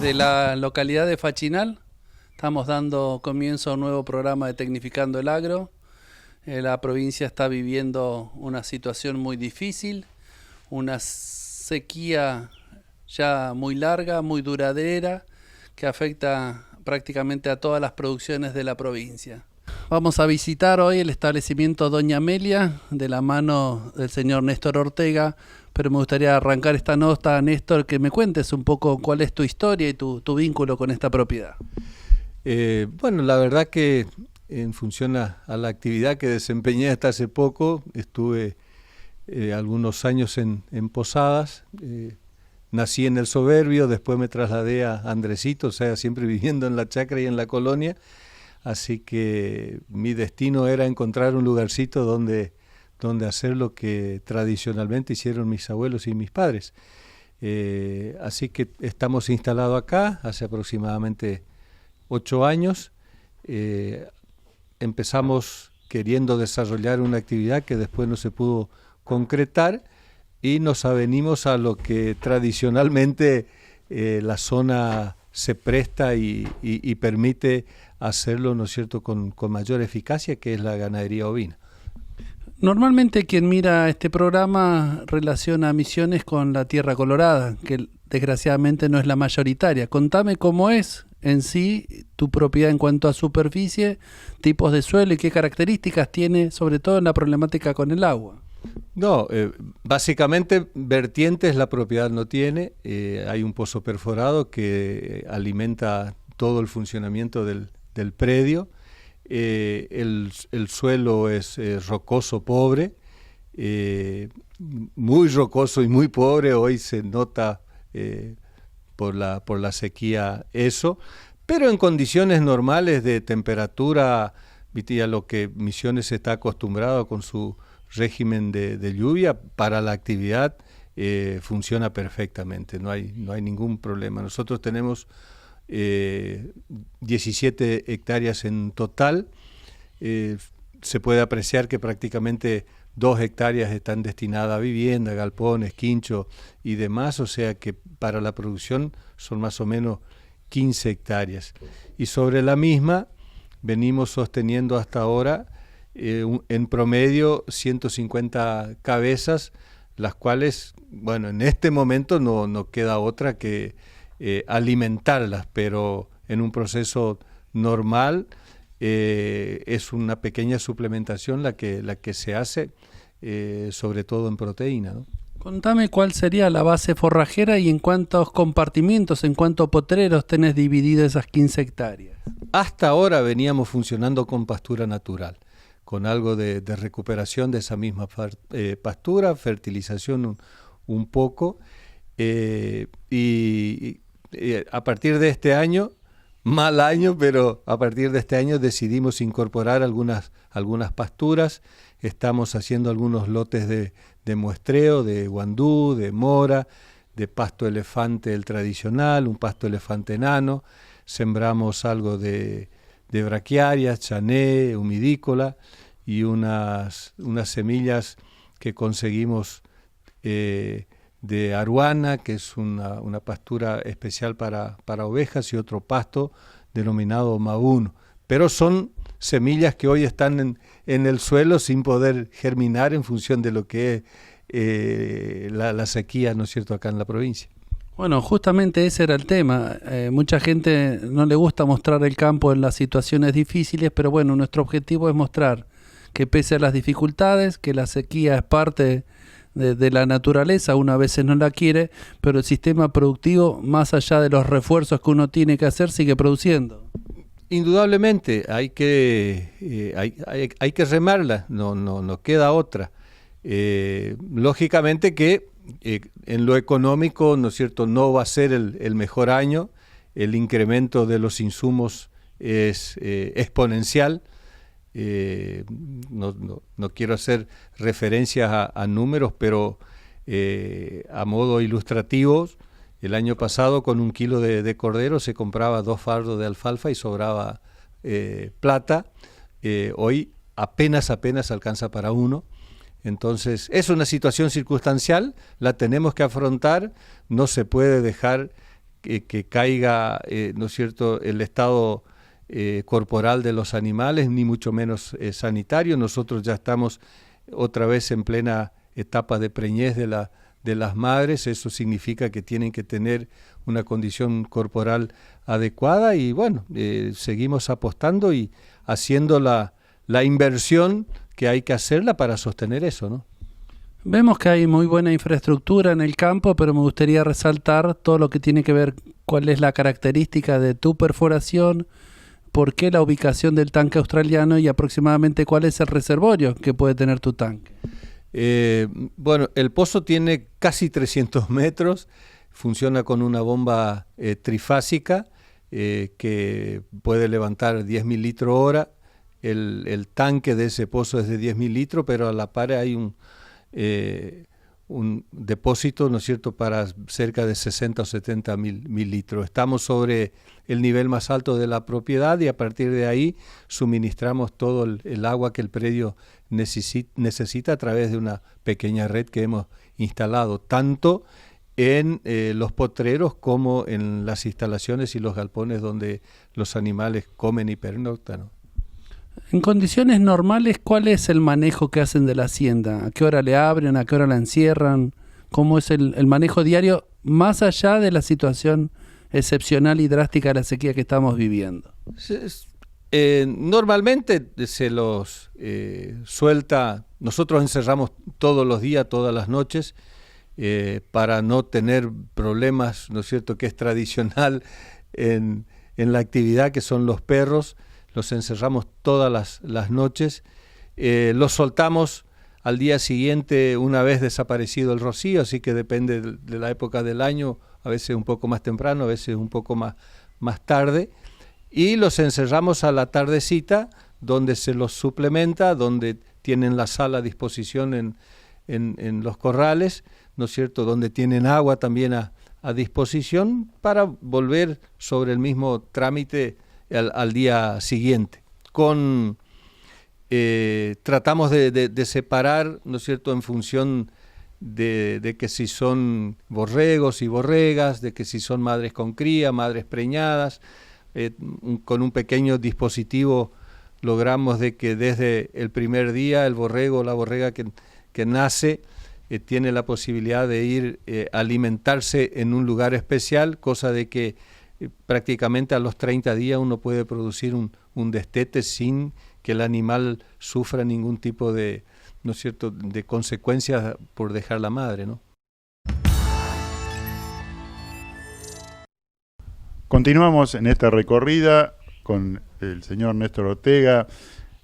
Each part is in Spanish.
Desde la localidad de Fachinal estamos dando comienzo a un nuevo programa de Tecnificando el Agro. La provincia está viviendo una situación muy difícil, una sequía ya muy larga, muy duradera, que afecta prácticamente a todas las producciones de la provincia. Vamos a visitar hoy el establecimiento Doña Amelia de la mano del señor Néstor Ortega, pero me gustaría arrancar esta nota, Néstor, que me cuentes un poco cuál es tu historia y tu vínculo con esta propiedad. Bueno, la verdad que en función a la actividad que desempeñé hasta hace poco, estuve algunos años en Posadas, nací en El Soberbio, después me trasladé a Andresito, o sea, siempre viviendo en la chacra y en la colonia, así que mi destino era encontrar un lugarcito donde hacer lo que tradicionalmente hicieron mis abuelos y mis padres. Así que estamos instalados acá hace aproximadamente 8 años. Empezamos queriendo desarrollar una actividad que después no se pudo concretar y nos avenimos a lo que tradicionalmente la zona se presta y permite hacerlo, ¿no es cierto?, con mayor eficacia, que es la ganadería ovina. Normalmente quien mira este programa relaciona Misiones con la Tierra Colorada, que desgraciadamente no es la mayoritaria. Contame cómo es en sí tu propiedad en cuanto a superficie, tipos de suelo y qué características tiene, sobre todo en la problemática con el agua. No, básicamente vertientes la propiedad no tiene. Hay un pozo perforado que alimenta todo el funcionamiento del predio. El suelo es rocoso pobre, muy rocoso y muy pobre. Hoy se nota por la sequía eso, pero en condiciones normales de temperatura, ¿viste? A lo que Misiones está acostumbrado con su régimen de lluvia, para la actividad funciona perfectamente, no hay ningún problema. Nosotros tenemos 17 hectáreas en total. Se puede apreciar que prácticamente 2 hectáreas están destinadas a vivienda, galpones, quincho y demás, o sea que para la producción son más o menos 15 hectáreas. Y sobre la misma venimos sosteniendo hasta ahora en promedio 150 cabezas, las cuales, bueno, en este momento no queda otra que alimentarlas, pero en un proceso normal es una pequeña suplementación la que se hace, sobre todo en proteína, ¿no? Contame cuál sería la base forrajera y en cuántos compartimientos, en cuántos potreros tenés dividido esas 15 hectáreas. Hasta ahora veníamos funcionando con pastura natural, con algo de recuperación de esa misma pastura, fertilización un poco, y a partir de este año, mal año, pero a partir de este año decidimos incorporar algunas pasturas. Estamos haciendo algunos lotes de muestreo, de guandú, de mora, de pasto elefante el tradicional, un pasto elefante enano. Sembramos algo de braquiarias, chané, humidícola y unas semillas que conseguimos de aruana, que es una pastura especial para ovejas, y otro pasto denominado maúno. Pero son semillas que hoy están en el suelo sin poder germinar en función de lo que es la sequía, ¿no es cierto?, acá en la provincia. Bueno, justamente ese era el tema. Mucha gente no le gusta mostrar el campo en las situaciones difíciles, pero bueno, nuestro objetivo es mostrar que pese a las dificultades, que la sequía es parte de la naturaleza, uno a veces no la quiere, pero el sistema productivo, más allá de los refuerzos que uno tiene que hacer, sigue produciendo. Indudablemente, hay que remarla, no queda otra. Lógicamente que en lo económico, ¿no es cierto?, no va a ser el mejor año. El incremento de los insumos es exponencial. No quiero hacer referencias a números, pero a modo ilustrativo, el año pasado con 1 kilo de cordero se compraba 2 fardos de alfalfa y sobraba plata. Hoy apenas alcanza para 1. Entonces es una situación circunstancial, la tenemos que afrontar, no se puede dejar que caiga, ¿no es cierto?, el estado corporal de los animales, ni mucho menos sanitario. Nosotros ya estamos otra vez en plena etapa de preñez de las madres. Eso significa que tienen que tener una condición corporal adecuada y bueno, seguimos apostando y haciendo la inversión que hay que hacerla para sostener eso, ¿no? Vemos que hay muy buena infraestructura en el campo, pero me gustaría resaltar todo lo que tiene que ver cuál es la característica de tu perforación, por qué la ubicación del tanque australiano y aproximadamente cuál es el reservorio que puede tener tu tanque. Bueno, el pozo tiene casi 300 metros, funciona con una bomba trifásica que puede levantar 10.000 litros hora. El tanque de ese pozo es de 10.000 litros, pero a la par hay un depósito, ¿no es cierto?, para cerca de 60 o 70.000 litros. Estamos sobre el nivel más alto de la propiedad y a partir de ahí suministramos todo el agua que el predio necesita a través de una pequeña red que hemos instalado, tanto en los potreros como en las instalaciones y los galpones donde los animales comen y pernoctan, ¿no? En condiciones normales, ¿cuál es el manejo que hacen de la hacienda? ¿A qué hora le abren? ¿A qué hora la encierran? ¿Cómo es el manejo diario más allá de la situación excepcional y drástica de la sequía que estamos viviendo? Normalmente se los suelta. Nosotros encerramos todos los días, todas las noches, para no tener problemas, ¿no es cierto?, que es tradicional en la actividad, que son los perros. Los encerramos todas las noches, los soltamos al día siguiente una vez desaparecido el rocío, así que depende de la época del año, a veces un poco más temprano, a veces un poco más tarde, y los encerramos a la tardecita, donde se los suplementa, donde tienen la sal a disposición en los corrales, ¿no es cierto?, donde tienen agua también a disposición para volver sobre el mismo trámite al día siguiente. Tratamos de separar, ¿no es cierto?, en función de que si son borregos y borregas, de que si son madres con cría, madres preñadas. Con un pequeño dispositivo logramos de que desde el primer día el borrego o la borrega que nace tiene la posibilidad de ir a alimentarse en un lugar especial, cosa de que prácticamente a los 30 días uno puede producir un destete sin que el animal sufra ningún tipo de, ¿no es cierto?, de consecuencias por dejar la madre, ¿no? Continuamos en esta recorrida con el señor Néstor Ortega,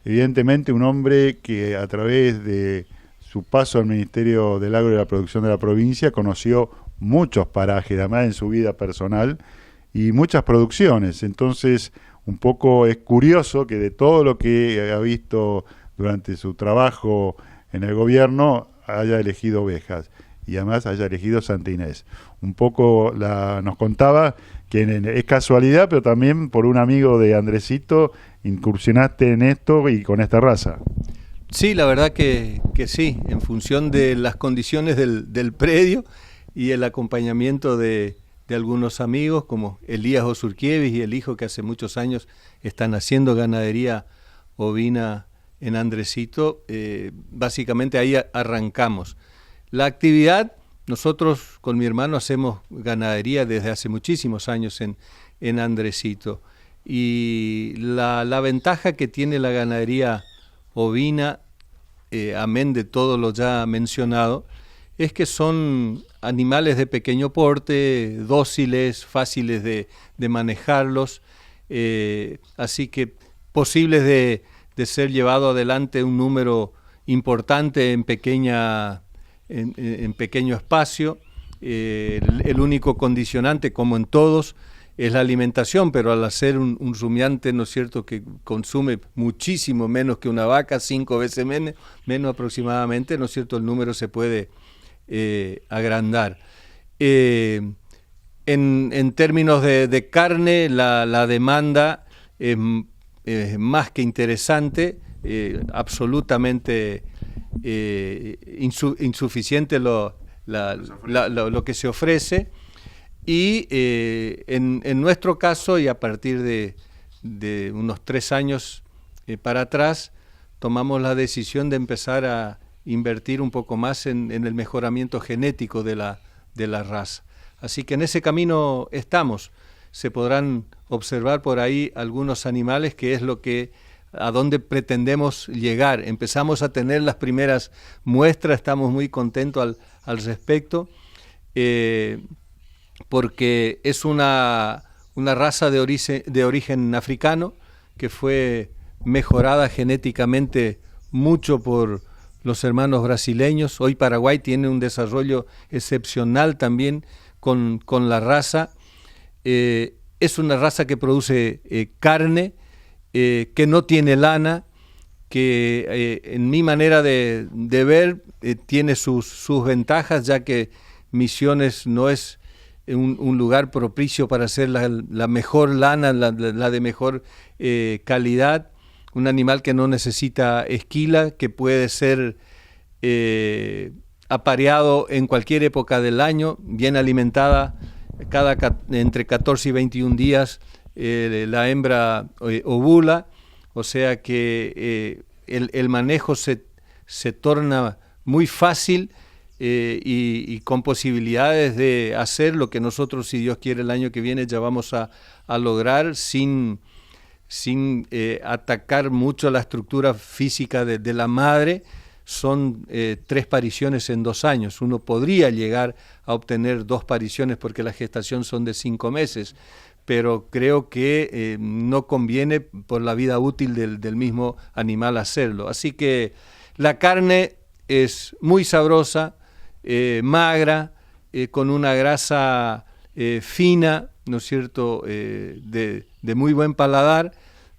evidentemente un hombre que a través de su paso al Ministerio del Agro y la Producción de la provincia conoció muchos parajes, además en su vida personal, y muchas producciones. Entonces, un poco es curioso que de todo lo que ha visto durante su trabajo en el gobierno haya elegido ovejas y además haya elegido Santa Inés. Un poco nos contaba que es casualidad, pero también por un amigo de Andresito incursionaste en esto y con esta raza. Sí, la verdad que sí, en función de las condiciones del predio y el acompañamiento de algunos amigos como Elías Osurkiewicz y el hijo, que hace muchos años están haciendo ganadería ovina en Andresito. Básicamente ahí arrancamos. La actividad, nosotros con mi hermano hacemos ganadería desde hace muchísimos años en Andresito, y la ventaja que tiene la ganadería ovina, amén de todo lo ya mencionado, es que son animales de pequeño porte, dóciles, fáciles de manejarlos, así que posibles de ser llevado adelante un número importante en pequeño espacio. El único condicionante, como en todos, es la alimentación, pero al hacer un rumiante, ¿no es cierto?, que consume muchísimo menos que una vaca, 5 veces menos aproximadamente, ¿no es cierto?, el número se puede agrandar. En términos de carne, la demanda es más que interesante, absolutamente insuficiente lo que se ofrece. Y en nuestro caso, y a partir de unos 3 años para atrás, tomamos la decisión de empezar a invertir un poco más en el mejoramiento genético de la raza. Así que en ese camino estamos. Se podrán observar por ahí algunos animales, que es a donde pretendemos llegar. Empezamos a tener las primeras muestras, estamos muy contentos al respecto, porque es una raza de origen africano que fue mejorada genéticamente mucho por los hermanos brasileños. Hoy Paraguay tiene un desarrollo excepcional también con la raza. Es una raza que produce carne, que no tiene lana, que en mi manera de ver tiene sus ventajas, ya que Misiones no es un lugar propicio para hacer la mejor lana, la de mejor calidad. Un animal que no necesita esquila, que puede ser apareado en cualquier época del año, bien alimentada, entre 14 y 21 días la hembra ovula, o sea que el manejo se torna muy fácil y con posibilidades de hacer lo que nosotros, si Dios quiere, el año que viene ya vamos a lograr sin atacar mucho la estructura física de la madre. Son 3 pariciones en 2 años. Uno podría llegar a obtener 2 pariciones porque la gestación son de 5 meses, pero creo que no conviene por la vida útil del mismo animal hacerlo. Así que la carne es muy sabrosa, magra, con una grasa fina, ¿no es cierto?, de muy buen paladar,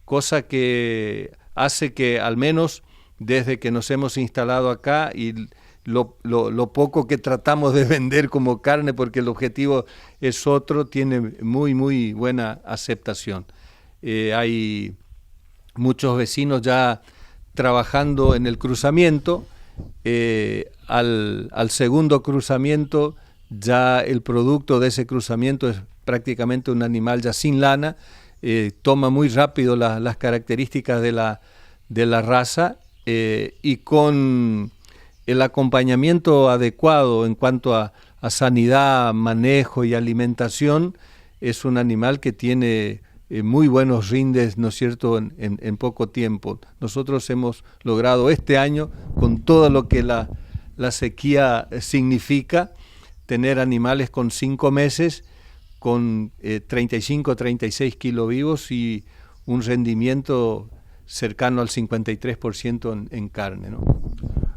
cosa que hace que al menos desde que nos hemos instalado acá y lo poco que tratamos de vender como carne, porque el objetivo es otro, tiene muy, muy buena aceptación. Hay muchos vecinos ya trabajando en el cruzamiento. Al segundo cruzamiento, ya el producto de ese cruzamiento es prácticamente un animal ya sin lana, toma muy rápido las características de la raza, y con el acompañamiento adecuado en cuanto a sanidad, manejo y alimentación, es un animal que tiene muy buenos rindes, ¿no es cierto?, en poco tiempo. Nosotros hemos logrado este año, con todo lo que la sequía significa, tener animales con 5 meses, con 35 36 kilos vivos y un rendimiento cercano al 53% en carne, ¿no?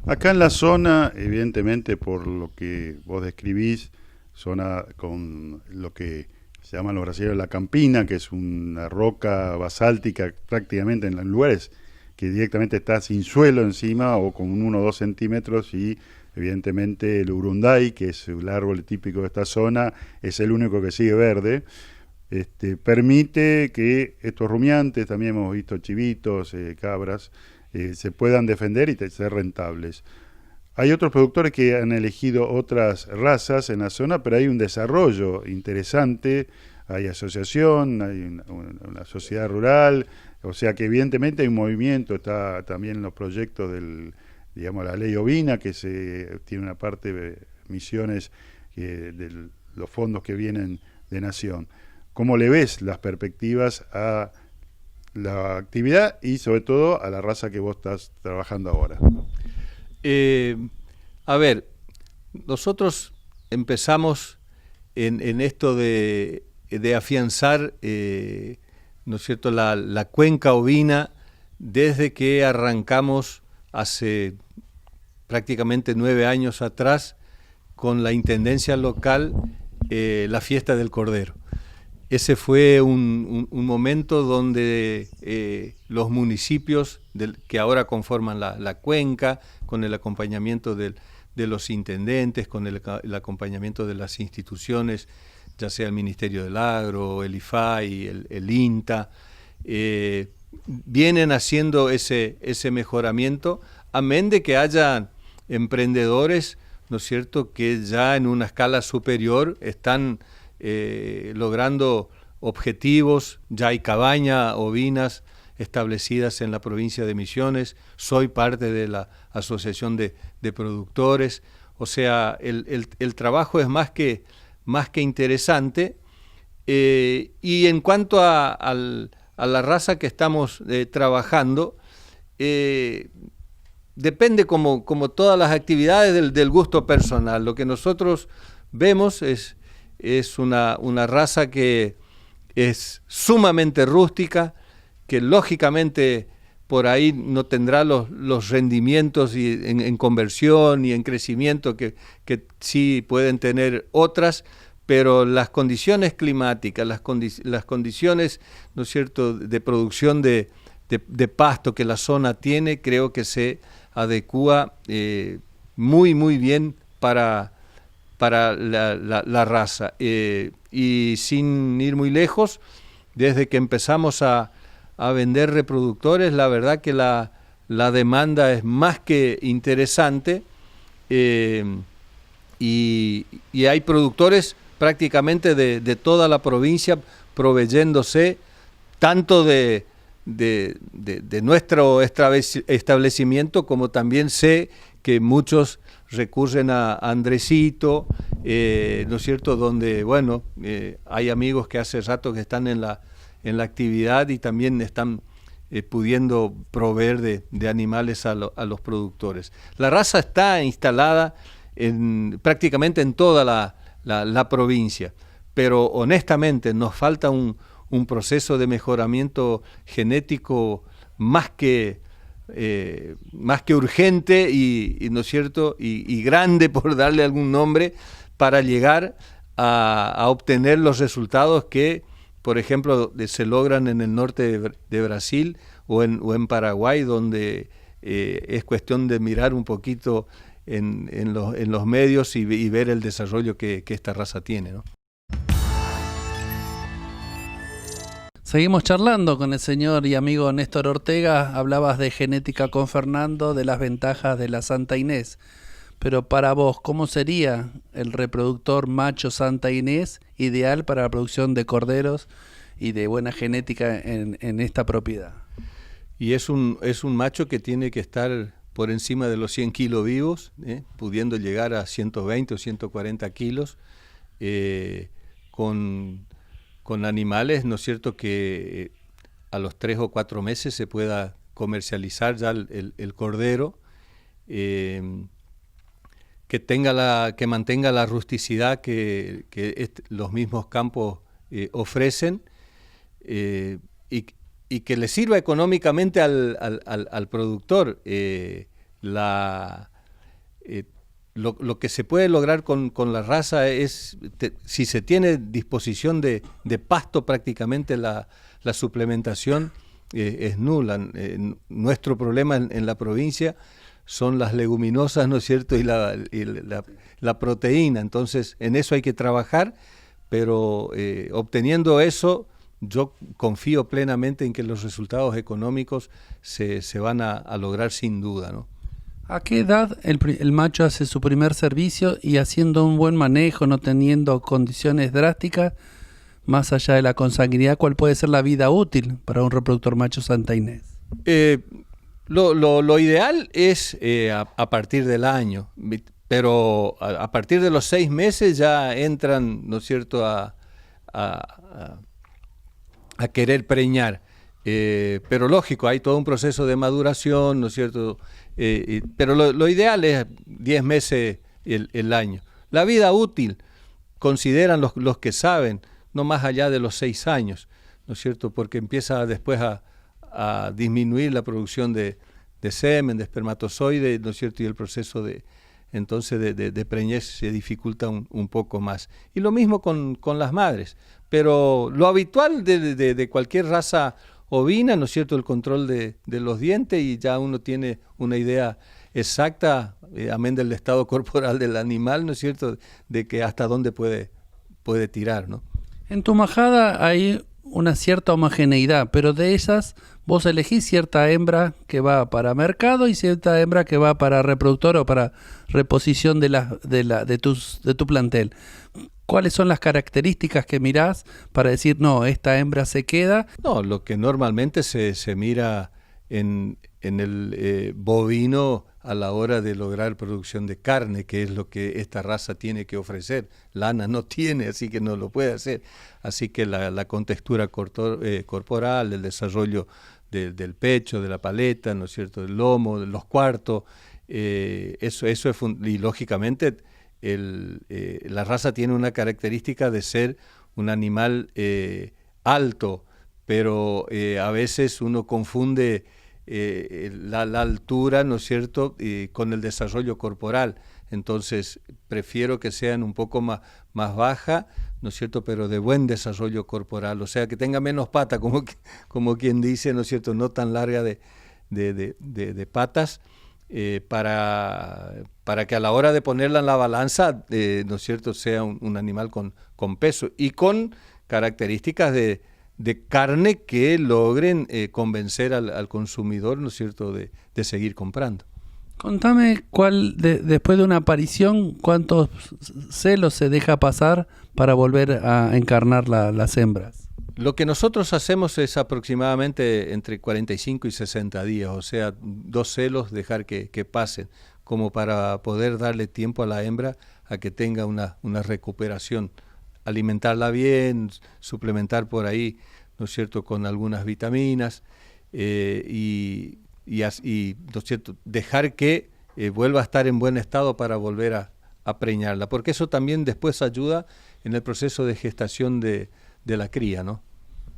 Acá en la zona, evidentemente por lo que vos describís, zona con lo que se llaman los brasileños la campina, que es una roca basáltica prácticamente en los lugares que directamente está sin suelo encima o con 1 o 2 centímetros, y evidentemente el urunday, que es el árbol típico de esta zona, es el único que sigue verde. Permite que estos rumiantes, también hemos visto chivitos, cabras, se puedan defender y ser rentables. Hay otros productores que han elegido otras razas en la zona, pero hay un desarrollo interesante, hay asociación, hay una sociedad rural, o sea que evidentemente hay un movimiento, está también en los proyectos la ley ovina, que tiene una parte de Misiones de los fondos que vienen de Nación. ¿Cómo le ves las perspectivas a la actividad y sobre todo a la raza que vos estás trabajando ahora? A ver, nosotros empezamos en esto de afianzar, ¿no es cierto?, la cuenca ovina desde que arrancamos hace prácticamente 9 años atrás con la intendencia local, la fiesta del Cordero. Ese fue un momento donde los municipios que ahora conforman la cuenca, con el acompañamiento de los intendentes, con el acompañamiento de las instituciones, ya sea el Ministerio del Agro, el IFAI, el INTA, vienen haciendo ese mejoramiento, amén de que haya emprendedores, ¿no es cierto?, que ya en una escala superior están logrando objetivos. Ya hay cabañas ovinas establecidas en la provincia de Misiones. Soy parte de la asociación de productores. O sea, el trabajo es más que interesante. Y en cuanto a la raza que estamos trabajando, depende como todas las actividades del gusto personal. Lo que nosotros vemos es una raza que es sumamente rústica, que lógicamente por ahí no tendrá los rendimientos en conversión y en crecimiento que sí pueden tener otras, pero las condiciones climáticas, las condiciones, ¿no es cierto?, de producción de pasto que la zona tiene, creo que se adecúa muy, muy bien para la raza. Y sin ir muy lejos, desde que empezamos a vender reproductores, la verdad que la demanda es más que interesante, y hay productores prácticamente de toda la provincia proveyéndose tanto de nuestro establecimiento, como también sé que muchos recurren a Andresito, ¿no es cierto?, donde, bueno, hay amigos que hace rato que están en la actividad y también están pudiendo proveer de animales a los productores. La raza está instalada prácticamente en toda la provincia, pero honestamente nos falta un proceso de mejoramiento genético más que urgente y ¿no es cierto?, y grande, por darle algún nombre, para llegar a obtener los resultados que, por ejemplo, se logran en el norte de Brasil o en Paraguay, donde es cuestión de mirar un poquito en los medios y ver el desarrollo que esta raza tiene, ¿no? Seguimos charlando con el señor y amigo Néstor Ortega. Hablabas de genética con Fernando, de las ventajas de la Santa Inés. Pero para vos, ¿cómo sería el reproductor macho Santa Inés ideal para la producción de corderos y de buena genética en esta propiedad? Y es un macho que tiene que estar por encima de los 100 kilos vivos, pudiendo llegar a 120 o 140 kilos, con animales, ¿no es cierto?, que a los 3 o 4 meses se pueda comercializar ya el cordero, que mantenga la rusticidad que los mismos campos ofrecen, y que le sirva económicamente al productor. Lo que se puede lograr con la raza es, si se tiene disposición de pasto, prácticamente la suplementación es nula. Nuestro problema en la provincia son las leguminosas, ¿no es cierto?, y la proteína. Entonces, en eso hay que trabajar, pero obteniendo eso, yo confío plenamente en que los resultados económicos se van a lograr sin duda, ¿no? ¿A qué edad el macho hace su primer servicio y haciendo un buen manejo, no teniendo condiciones drásticas, más allá de la consanguinidad, cuál puede ser la vida útil para un reproductor macho Santa Inés? Lo ideal es a partir del año, pero a partir de los 6 meses ya entran, ¿no es cierto?, a querer preñar. Pero lógico, hay todo un proceso de maduración, ¿no es cierto?, pero lo ideal es 10 meses el año. La vida útil, consideran los que saben, no más allá de los 6 años, ¿no es cierto?, porque empieza después a disminuir la producción de semen, de espermatozoide, ¿no es cierto?, y el proceso de preñez se dificulta un poco más. Y lo mismo con las madres. Pero lo habitual de cualquier raza ovina, ¿no es cierto?, el control de los dientes, y ya uno tiene una idea exacta, amén del estado corporal del animal, ¿no es cierto?, de que hasta dónde puede tirar, ¿no? En tu majada hay una cierta homogeneidad, pero de esas vos elegís cierta hembra que va para mercado y cierta hembra que va para reproductor o para reposición de tu plantel. ¿Cuáles son las características que mirás para decir, no, esta hembra se queda? No, lo que normalmente se mira en el bovino a la hora de lograr producción de carne, que es lo que esta raza tiene que ofrecer. Lana no tiene, así que no lo puede hacer. Así que la contextura corporal, el desarrollo del pecho, de la paleta, ¿no es cierto?, del lomo, de los cuartos, eso es y lógicamente la raza tiene una característica de ser un animal alto, pero a veces uno confunde la altura, ¿no es cierto?, con el desarrollo corporal. Entonces prefiero que sean un poco más baja, ¿no es cierto?, pero de buen desarrollo corporal, o sea, que tenga menos pata, como quien dice, ¿no es cierto?, no tan larga de patas, para que a la hora de ponerla en la balanza, ¿no es cierto?, sea un animal con peso y con características de carne que logren convencer al consumidor, ¿no es cierto?, de seguir comprando. Contame después de una aparición, ¿cuántos celos se deja pasar para volver a encarnar las hembras? Lo que nosotros hacemos es aproximadamente entre 45 y 60 días, o sea, 2 celos dejar que pasen, como para poder darle tiempo a la hembra a que tenga una recuperación, alimentarla bien, suplementar por ahí, ¿no es cierto?, con algunas vitaminas y ¿no es cierto?, dejar que vuelva a estar en buen estado para volver a preñarla, porque eso también después ayuda en el proceso de gestación de la cría, ¿no?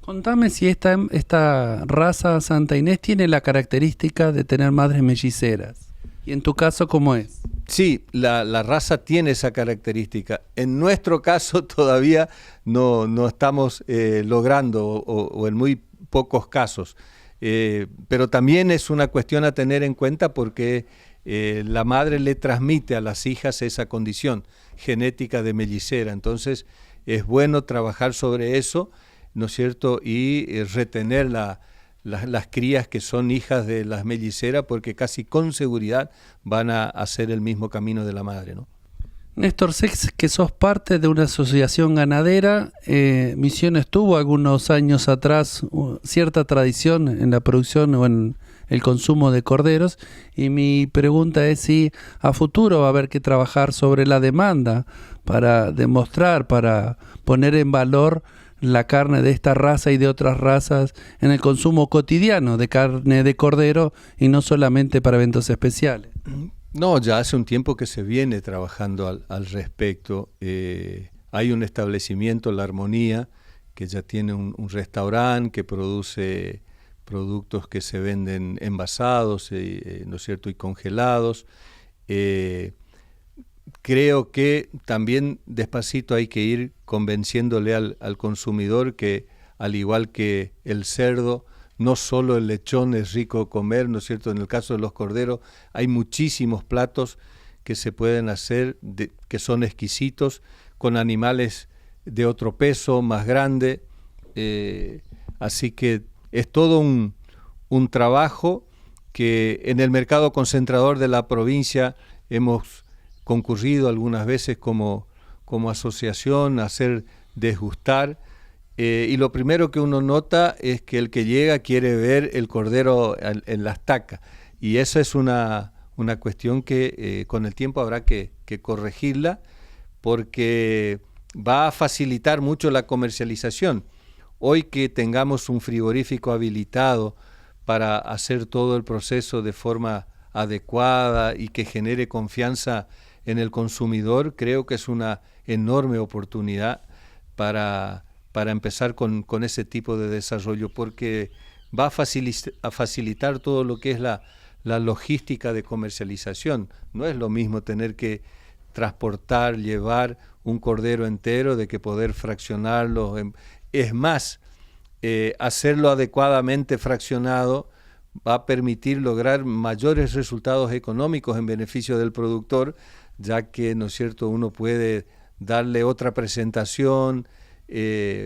Contame si esta raza Santa Inés tiene la característica de tener madres melliceras. Y en tu caso, ¿cómo es? Sí, la raza tiene esa característica. En nuestro caso todavía no estamos logrando, o en muy pocos casos. Pero también es una cuestión a tener en cuenta porque la madre le transmite a las hijas esa condición genética de mellicera. Entonces es bueno trabajar sobre eso, ¿no es cierto?, y retener las crías que son hijas de las melliceras, porque casi con seguridad van a hacer el mismo camino de la madre, ¿no? Néstor, sé que sos parte de una asociación ganadera. Misiones tuvo algunos años atrás cierta tradición en la producción o en el consumo de corderos, y mi pregunta es si a futuro va a haber que trabajar sobre la demanda para demostrar, para poner en valor la carne de esta raza y de otras razas en el consumo cotidiano de carne de cordero y no solamente para eventos especiales. No, ya hace un tiempo que se viene trabajando al respecto. Hay un establecimiento, La Armonía, que ya tiene un restaurante que produce productos que se venden envasados, ¿no es cierto?, y congelados. Creo que también despacito hay que ir convenciéndole al consumidor que, al igual que el cerdo, no solo el lechón es rico comer, ¿no es cierto? En el caso de los corderos hay muchísimos platos que se pueden hacer, que son exquisitos, con animales de otro peso, más grande. Así que es todo un trabajo que en el mercado concentrador de la provincia hemos concurrido algunas veces como asociación a hacer desgustar. Y lo primero que uno nota es que el que llega quiere ver el cordero en la estaca, y esa es una cuestión que con el tiempo habrá que corregirla, porque va a facilitar mucho la comercialización. Hoy que tengamos un frigorífico habilitado para hacer todo el proceso de forma adecuada y que genere confianza en el consumidor, creo que es una enorme oportunidad para empezar con ese tipo de desarrollo, porque va a facilitar todo lo que es la logística de comercialización. No es lo mismo tener que transportar, llevar un cordero entero, de que poder fraccionarlo. Es más, hacerlo adecuadamente fraccionado va a permitir lograr mayores resultados económicos en beneficio del productor, ya que, ¿no es cierto?, uno puede darle otra presentación,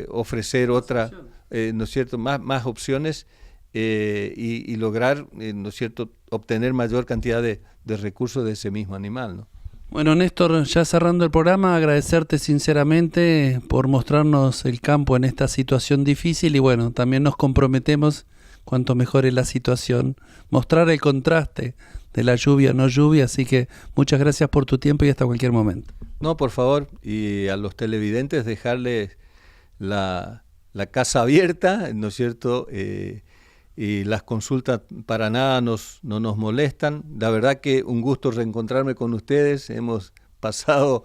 ofrecer otra, ¿no es cierto?, más opciones y lograr, ¿no es cierto?, obtener mayor cantidad de recursos de ese mismo animal, ¿no? Bueno, Néstor, ya cerrando el programa, agradecerte sinceramente por mostrarnos el campo en esta situación difícil y bueno, también nos comprometemos, cuanto mejore la situación, mostrar el contraste de la lluvia, no lluvia, así que muchas gracias por tu tiempo y hasta cualquier momento. No, por favor, y a los televidentes dejarles la casa abierta, ¿no es cierto? Y las consultas para nada no nos molestan. La verdad que un gusto reencontrarme con ustedes. Hemos pasado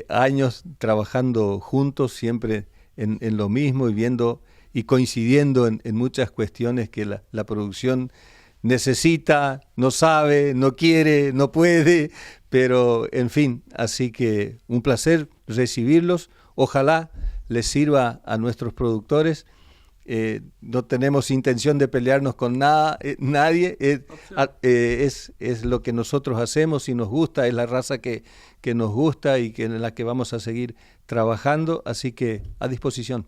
años trabajando juntos, siempre en lo mismo y viendo y coincidiendo en muchas cuestiones que la producción necesita, no sabe, no quiere, no puede, pero en fin, así que un placer recibirlos. Ojalá les sirva a nuestros productores. No tenemos intención de pelearnos con nadie, es lo que nosotros hacemos y nos gusta, es la raza que nos gusta y en la que vamos a seguir trabajando, así que a disposición.